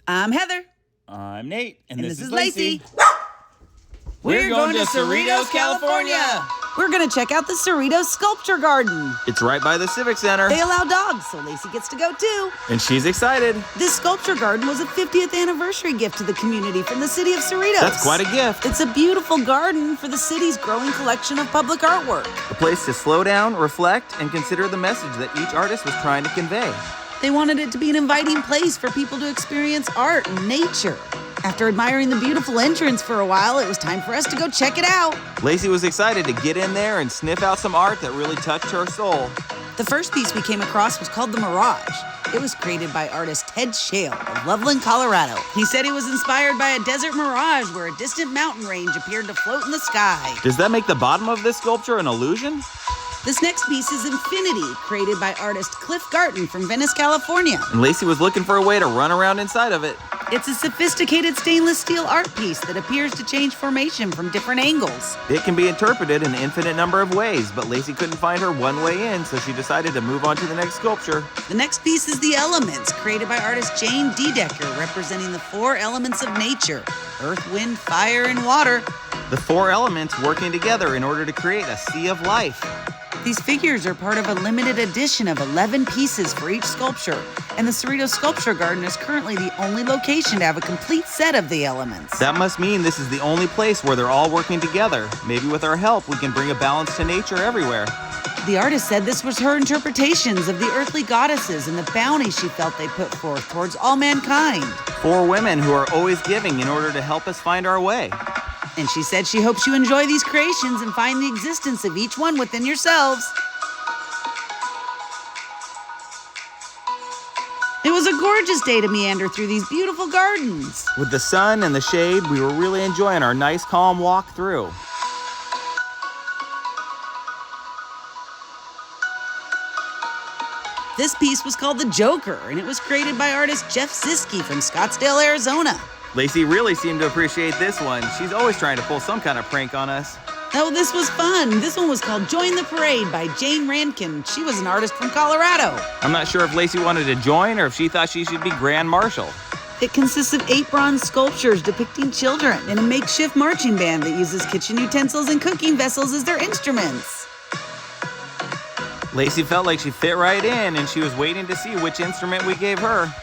I'm Heather. I'm Nate. And this is Lacey. We're going to Cerritos, California. We're going to check out the Cerritos Sculpture Garden. It's right by the Civic Center. They allow dogs, so Lacey gets to go too. And she's excited. This sculpture garden was a 50th anniversary gift to the community from the city of Cerritos. That's quite a gift. It's a beautiful garden for the city's growing collection of public artwork. A place to slow down, reflect, and consider the message that each artist was trying to convey. They wanted it to be an inviting place for people to experience art and nature. After admiring the beautiful entrance for a while, it was time for us to go check it out. Lacey was excited to get in there and sniff out some art that really touched her soul. The first piece we came across was called The Mirage. It was created by artist Ted Shale of Loveland, Colorado. He said he was inspired by a desert mirage where a distant mountain range appeared to float in the sky. Does that make the bottom of this sculpture an illusion? This next piece is Infinity, created by artist Cliff Garton from Venice, California. And Lacey was looking for a way to run around inside of it. It's a sophisticated stainless steel art piece that appears to change formation from different angles. It can be interpreted in an infinite number of ways, but Lacey couldn't find her one way in, so she decided to move on to the next sculpture. The next piece is The Elements, created by artist Jane Dedecker, representing the 4 elements of nature: earth, wind, fire, and water. The 4 elements working together in order to create a sea of life. These figures are part of a limited edition of 11 pieces for each sculpture, and the Cerritos Sculpture Garden is currently the only location to have a complete set of the elements. That must mean this is the only place where they're all working together. Maybe with our help, we can bring a balance to nature everywhere. The artist said this was her interpretations of the earthly goddesses and the bounty she felt they put forth towards all mankind. 4 women who are always giving in order to help us find our way. And she said she hopes you enjoy these creations and find the existence of each one within yourselves. It was a gorgeous day to meander through these beautiful gardens. With the sun and the shade, we were really enjoying our nice, calm walk through. This piece was called The Joker, and it was created by artist Jeff Ziske from Scottsdale, Arizona. Lacey really seemed to appreciate this one. She's always trying to pull some kind of prank on us. Oh, this was fun. This one was called Join the Parade by Jane Rankin. She was an artist from Colorado. I'm not sure if Lacey wanted to join or if she thought she should be Grand Marshal. It consists of 8 bronze sculptures depicting children and a makeshift marching band that uses kitchen utensils and cooking vessels as their instruments. Lacey felt like she fit right in, and she was waiting to see which instrument we gave her.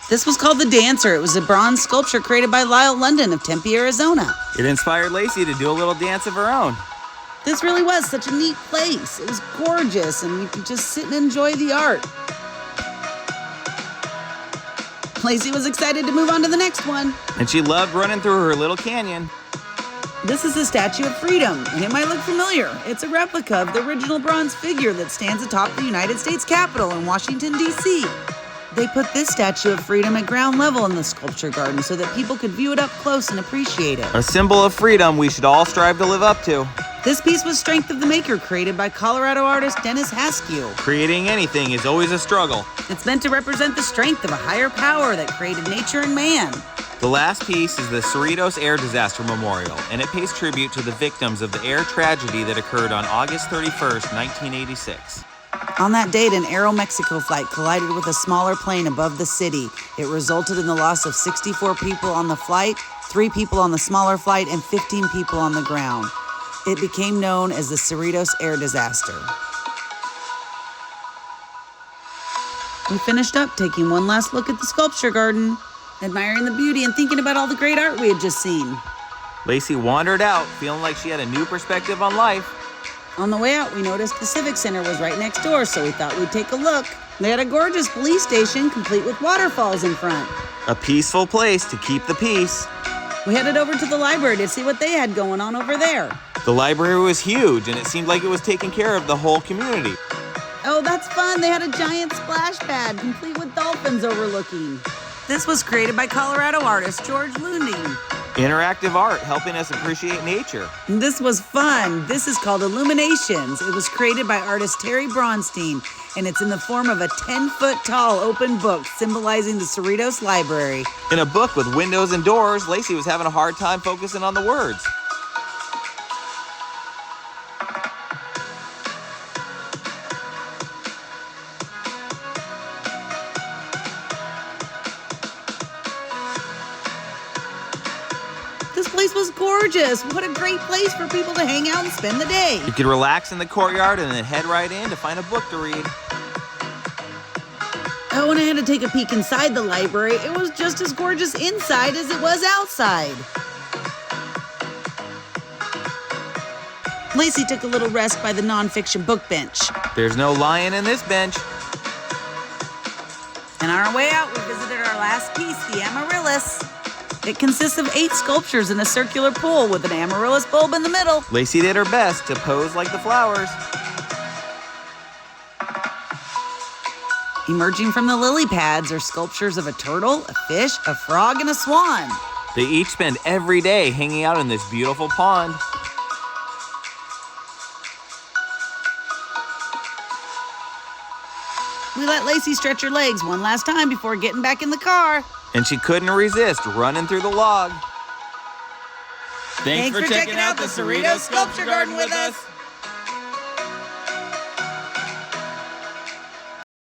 This was called The Dancer. It was a bronze sculpture created by Lyle London of Tempe, Arizona. It inspired Lacey to do a little dance of her own. This really was such a neat place. It was gorgeous, and you could just sit and enjoy the art. Lacey was excited to move on to the next one. And she loved running through her little canyon. This is the Statue of Freedom, and it might look familiar. It's a replica of the original bronze figure that stands atop the United States Capitol in Washington, D.C. They put this Statue of Freedom at ground level in the sculpture garden so that people could view it up close and appreciate it. A symbol of freedom we should all strive to live up to. This piece was Strength of the Maker, created by Colorado artist Dennis Haskew. Creating anything is always a struggle. It's meant to represent the strength of a higher power that created nature and man. The last piece is the Cerritos Air Disaster Memorial, and it pays tribute to the victims of the air tragedy that occurred on August 31st, 1986. On that date, an Aeromexico flight collided with a smaller plane above the city. It resulted in the loss of 64 people on the flight, 3 people on the smaller flight, and 15 people on the ground. It became known as the Cerritos Air Disaster. We finished up taking one last look at the sculpture garden, admiring the beauty and thinking about all the great art we had just seen. Lacey wandered out, feeling like she had a new perspective on life. On the way out, we noticed the Civic Center was right next door, so we thought we'd take a look. They had a gorgeous police station complete with waterfalls in front. A peaceful place to keep the peace. We headed over to the library to see what they had going on over there. The library was huge, and it seemed like it was taking care of the whole community. Oh, that's fun. They had a giant splash pad complete with dolphins overlooking. This was created by Colorado artist George Lunding. Interactive art helping us appreciate nature. This was fun. This is called Illuminations. It was created by artist Terry Bronstein, and it's in the form of a 10-foot-tall open book symbolizing the Cerritos Library. In a book with windows and doors, Lacey was having a hard time focusing on the words. was gorgeous. What a great place for people to hang out and spend the day. You could relax in the courtyard and then head right in to find a book to read. Oh, when I had to take a peek inside the library, it was just as gorgeous inside as it was outside. Lacey took a little rest by the nonfiction book bench. There's no lion in this bench. And on our way out, we visited our last piece, the Amaryllis. It consists of 8 sculptures in a circular pool with an amaryllis bulb in the middle. Lacey did her best to pose like the flowers. Emerging from the lily pads are sculptures of a turtle, a fish, a frog, and a swan. They each spend every day hanging out in this beautiful pond. We let Lacey stretch her legs one last time before getting back in the car. And she couldn't resist running through the log. Thanks for checking out the Cerritos Sculpture Garden with us.